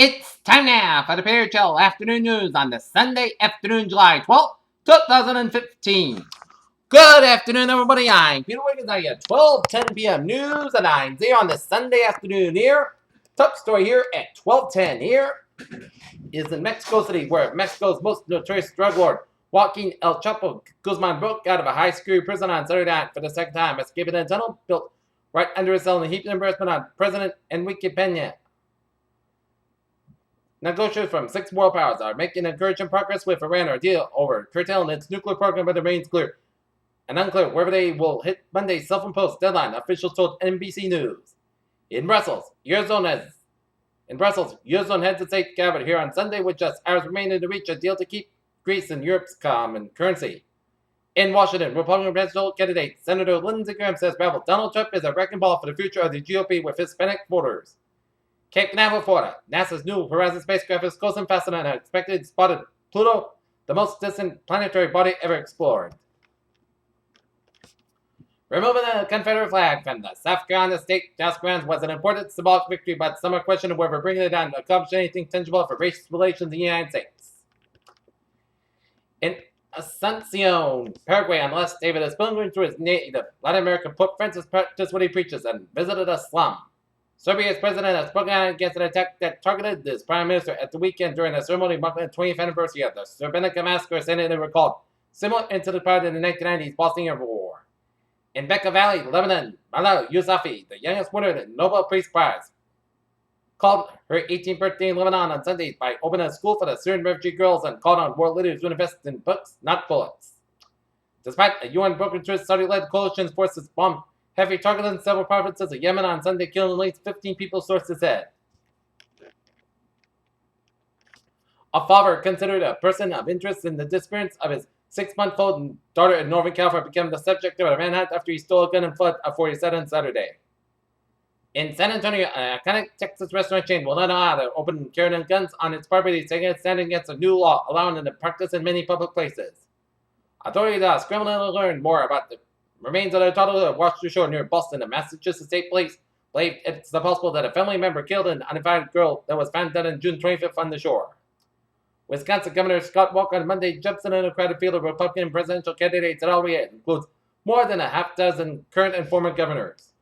It's time now for the PHL Afternoon News on the Sunday afternoon, July 12th, 2015. Good afternoon, everybody. I'm Peter Wiggins. I got 12:10 p.m. news at 9 on the Sunday afternoon here. Top story here at 12:10 here is in Mexico City, where Mexico's most notorious drug lord, Joaquin El Chapo Guzman, broke out of a high-security prison on Saturday night for the second time, escaping a tunnel built right under his cell in a heaped embarrassment on President Enrique Peña. Negotiators from 6 world powers are making encouraging progress with Iran or deal over curtailing its nuclear program, but it remains clear and unclear whether they will hit Monday's self-imposed deadline, officials told NBC News. In Brussels, Eurozone heads of state gathered here on Sunday with just hours remaining to reach a deal to keep Greece in Europe's common currency. In Washington, Republican presidential candidate Senator Lindsey Graham says Donald Trump is a wrecking ball for the future of the GOP with Hispanic voters. Cape Canaveral, Florida. NASA's New Horizons spacecraft is close and faster than expected. Spotted Pluto, the most distant planetary body ever explored. Removing the Confederate flag from the South Carolina state house grounds was an important symbolic victory, but some are questioning whether bringing it down to accomplish anything tangible for race relations in the United States. In Asuncion, Paraguay, on the left, David is pilgriming through his native Latin American Pope Francis practiced what he preaches and visited a slum. Serbia's president has spoken out against an attack that targeted his prime minister at the weekend during a ceremony marking the 20th anniversary of the Srebrenica massacre, saying it recalled similar incidents prior to the 1990s Bosnian War. In Bekaa Valley, Lebanon, Malal Yousafzai, the youngest winner of the Nobel Peace Prize, called her 18th birthday in Lebanon on Sunday by opening a school for the Syrian refugee girls and called on world leaders to invest in books, not bullets. Despite a UN broken truce, Saudi-led coalition forces bombed heavy targeted in several provinces of Yemen on Sunday, killing at least 15 people, sources said. A father considered a person of interest in the disappearance of his 6-month-old daughter in Northern California became the subject of a manhunt after he stole a gun and fled a 47 on Saturday. In San Antonio, an iconic Texas restaurant chain will not allow to open carrying guns on its property, standing against a new law allowing them to practice in many public places. Authorities are scrambling to learn more about the remains of their toddler washed ashore near Boston. The Massachusetts State Police believe it's possible that a family member killed an uninvited girl that was found dead on June 25th on the shore. Wisconsin Governor Scott Walker on Monday jumps in a crowded field of Republican presidential candidates that already includes more than a half dozen current and former governors.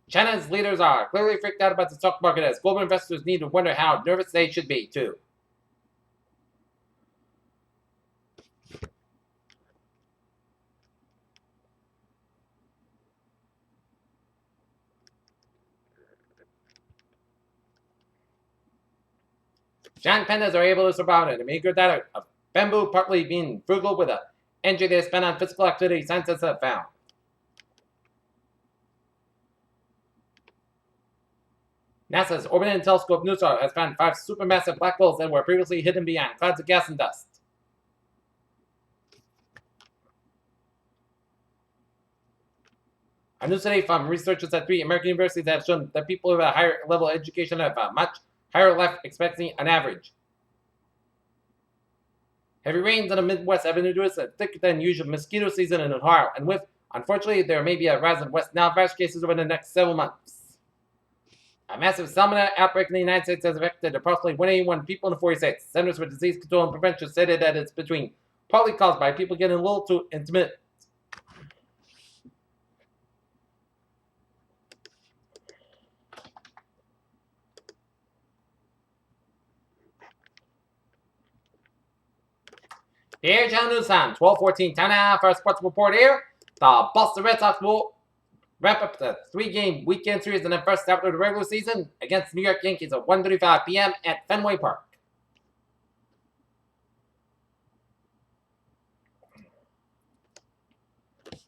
China's leaders are clearly freaked out about the stock market as global investors need to wonder how nervous they should be, too. Giant pandas are able to survive in a meager diet of bamboo, partly being frugal with the energy they spend on physical activity, scientists have found. NASA's Orbiting Telescope NuSTAR has found 5 supermassive black holes that were previously hidden behind clouds of gas and dust. A new study from researchers at 3 American universities have shown that people with a higher level of education have a much higher life expectancy on average. Heavy rains in the Midwest have introduced a thicker than usual mosquito season in Ohio, and unfortunately, there may be a rise in West Nile virus cases over the next several months. A massive salmonella outbreak in the United States has affected approximately 181 people in the 40 states. Centers for Disease Control and Prevention stated that it's partly caused by people getting a little too intimate. Here's your news time, 12:14. Time now for a sports report here. The Boston Red Sox will wrap up the 3-game weekend series in the first half of the regular season against the New York Yankees at 1:35 p.m. at Fenway Park.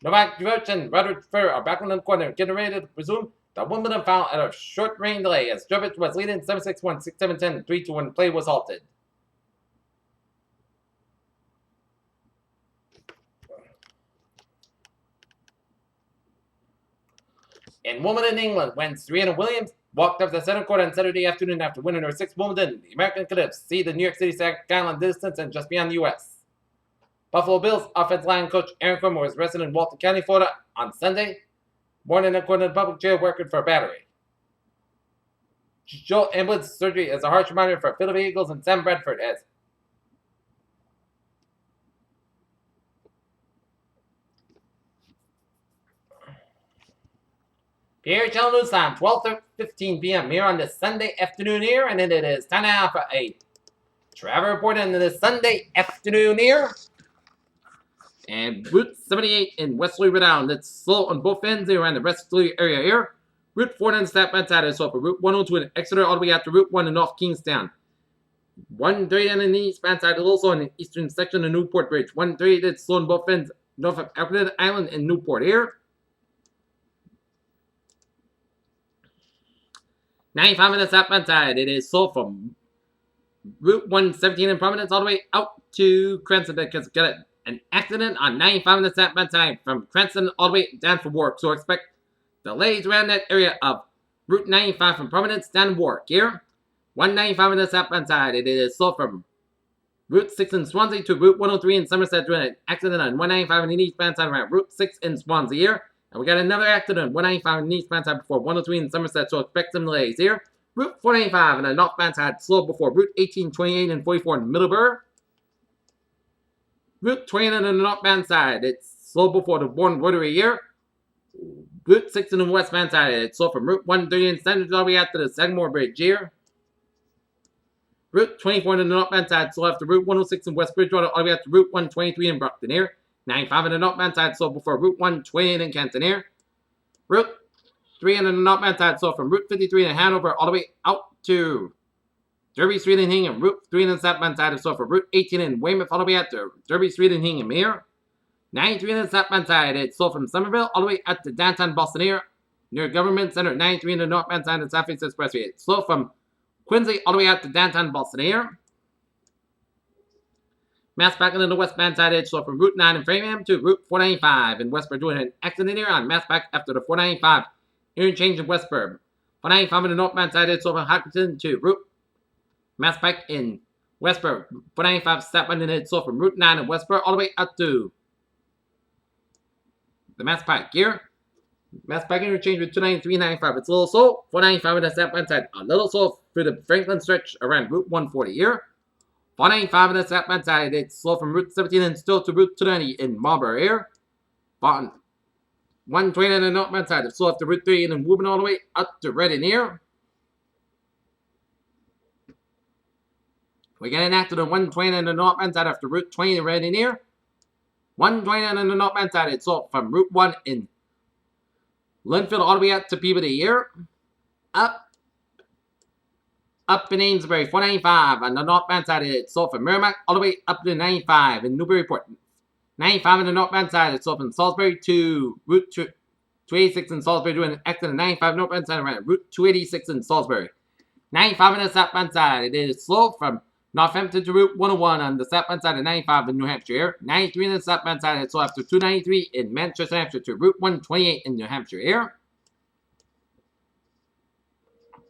Novak Djokovic and Roderick Federer are back on the corner, getting ready to resume the Wimbledon final at a short rain delay as Djokovic was leading 7-6-1, 6-7-10, 3-2 when play was halted. In Wimbledon, England, when Serena Williams walked off the center court on Saturday afternoon after winning her 6th Wimbledon, the American could have seen the New York City skyline distance and just beyond the U.S. Buffalo Bills offensive line coach Aaron Cromer was arrested in Walton County, Florida on Sunday morning according to the public jail record for battery. Joel ambulance surgery as a harsh reminder for Philadelphia Eagles and Sam Bradford as Pierre Channel News Time, 12:15 p.m. here on this Sunday afternoon here, and then it is time now for a travel report on this Sunday afternoon here. And Route 78 in Westerly, Rhode Island. It's slow on both ends here around the Westerly area here. Route 4 on the southbound side is slow for Route 102 in Exeter all the way out to Route 1 in North Kingstown. 130 on the eastbound side is also on the eastern section of Newport Bridge. 130 that's slow on both ends north of Alfred Island and Newport here. 95 on the southbound side, it is slow from Route 117 in Providence all the way out to Cranston because got an accident on 95 on the southbound side from Cranston all the way down for Warwick. So expect delays around that area of Route 95 from Providence down to Warwick here. 195 on the southbound side, it is slow from Route 6 in Swansea to Route 103 in Somerset due to an accident on 195 on the eastbound side around Route 6 in Swansea here. And we got another accident on 195 on the eastbound side before 103 in Somerset, so expect some delays here. Route 495 on the northbound side slow before Route 18, 28, and 44 in Middleburg. Route 20 on the northbound side, it's slow before the Bourne Rotary here. Route 6 on the westbound side, it's slow from Route 130 in Sandwich all the way out to the Sagamore Bridge here. Route 24 on the northbound side, slow after Route 106 in West Bridgewater all the way out to Route 123 in Brockton here. 95 on the northbound side, slow before Route 128 in Canton here. Route 3 on the northbound side, slow from Route 53 in Hanover all the way out to Derby Street in Hingham. Route 3 on the southbound side is slow for Route 18 in Weymouth all the way out to Derby Street in Hingham here. 93 on the southbound side, it's slow from Somerville all the way out to downtown Boston here. Near Government Center, 93 on the northbound side of Southeast Expressway. It's slow from Quincy all the way out to downtown Boston here. Mass back on the westbound side, it's slow from Route 9 in Framingham to Route 495 in Westburg. Doing an accident here on Mass back after the 495 interchange in Westburg. 495 on the northbound side, it's slow from Hopkinton to Route Mass back in Westburg. 495 southbound and it's slow from Route 9 in Westburg all the way out to the Mass Pike here. Mass Pike interchange with 293 95. It's a little slow. 495 on the southbound side, a little slow through the Franklin stretch around Route 140 here. 495 on the southbound side, it's slow from Route 17 and still to Route 290 in Marlborough here. 120 on the northbound side, it's slow after Route 3 and then moving all the way up to Reading here. We got an accident on 120 on the northbound side after Route 20 in Reading here. 120 on the northbound side, it's slow from Route 1 in Linfield all the way up to Peabody here. Up in Amesbury, 495 on the northbound side, it's slow from Merrimack all the way up to 95 in Newburyport. 95 on the northbound side, it's slow from Salisbury to Route 286 in Salisbury, doing an accident 95 northbound side around Route 286 in Salisbury. 95 on the southbound side, it is slow from Northampton to Route 101 on the southbound side of 95 in New Hampshire here. 93 on the southbound side, it's slow after 293 in Manchester, New Hampshire to Route 128 in New Hampshire here.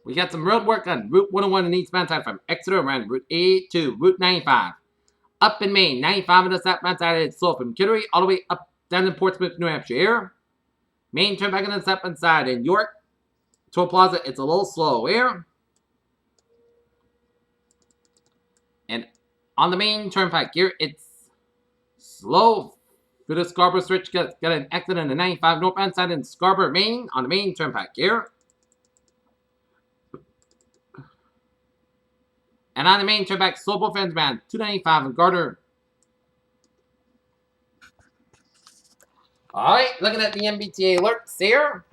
We got some road work on Route 101 in the eastbound side from Exeter around Route 8 to Route 95. Up in Maine, 95 on the southbound side, it's slow from Kittery all the way up down to Portsmouth, New Hampshire here. Maine turnback on the southbound side in York. Toll Plaza, it's a little slow here. And on the main turnpike here, it's slow through the Scarborough Stretch. Got an accident on the 95 northbound side in Scarborough, Maine on the main turnpike here. And on the main turnpike, slow both ends around 295 in Gardner. Alright, looking at the MBTA alerts here.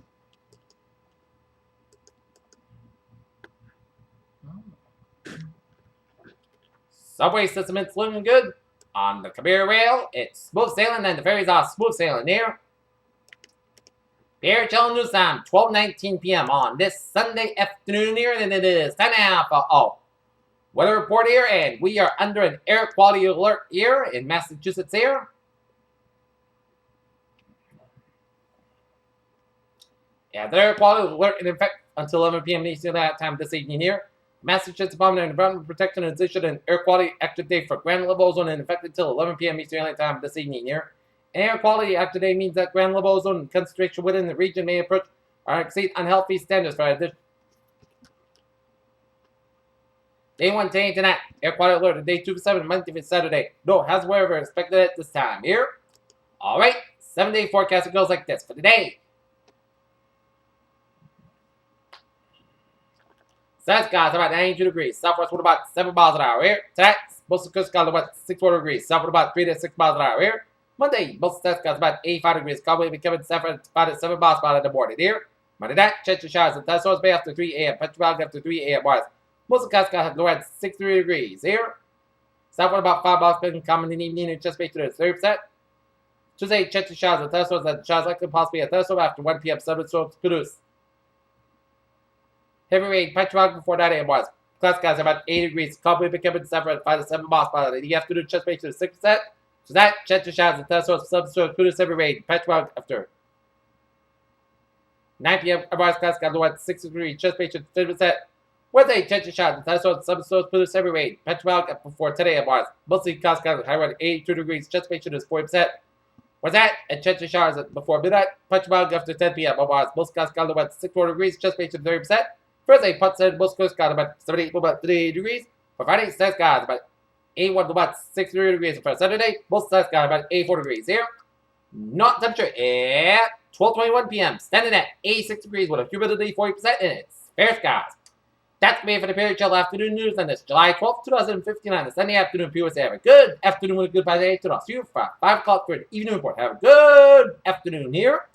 Subway system, it's looking good. On the Kabir Rail, it's smooth sailing and the ferries are smooth sailing here. Pierre Channel News Time, 12:19 p.m. on this Sunday afternoon here, and it is 10 half weather report here, and we are under an air quality alert here in Massachusetts here. Yeah, the air quality alert in effect until 11 p.m. Eastern time this evening here. Massachusetts Department of Environmental Protection has issued an air quality active day for ground level ozone in effect until 11 p.m. Eastern time this evening here. Air quality active day means that ground level ozone concentration within the region may approach or exceed unhealthy standards for addition. Day 1 today tonight. Air quality alert. Day 2 for 7, Monday to Saturday. No hazard wherever expected at this time. Here. Alright. 7-day forecast. It goes like this for today. South skies about 92 degrees. Southwest wind about 7 miles an hour here. Tonight, most of the coast skies about 64 degrees. Southward about 3 to 6 miles an hour here. Monday, most of the skies about 85 degrees. Cowboy becoming 7 about 7 miles per hour in the morning here. Monday night, chance of showers and thunderstorms Bay after 3 a.m. Petrograd after 3 a.m. Wise. Most of the skies have low at 63 degrees here. Southward about 5 miles per hour common in the evening and just based to 30%. Tuesday, chance of showers and thunderstorms and showers likely possibly a thunderstorm after 1 p.m. Thunderstorms produce. Heavy rain, Petrograd before 9 a.m. Wise. Cloud skies about 80 degrees. Cowboy becoming 7 at 5 to 7 miles per hour in the afternoon, just based to 6%. Tonight, chance of showers and thunderstorms, thunderstorms produce heavy rain. Petrograd after 9 p.m. Wise cloud skies low at 6 degrees, just based to 30%. Wednesday, chance of showers and thunderstorms, thunderstorms produce heavy rain. Petrograd before 10 a.m. Wise. Mostly cloud skies high around 82 degrees, just based to 40%. What's that? And chance of showers before midnight. Petrograd after 10 p.m. Wise. Most clouds skies low at 64 degrees, just based to 30%. Thursday, Putt said most coast skies about 78 about 38 degrees. For Friday, sun skies about 81 about 63 degrees. For Saturday, most sun skies about 84 degrees here. Not temperature at 12:21 p.m. Standing at 86 degrees with a humidity 40% and it's fair skies. That's me for the period chill afternoon news on this July 12th, 2015 on the Sunday afternoon. People say have a good afternoon with a good bye day. To see you for 5 o'clock for an evening report. Have a good afternoon here.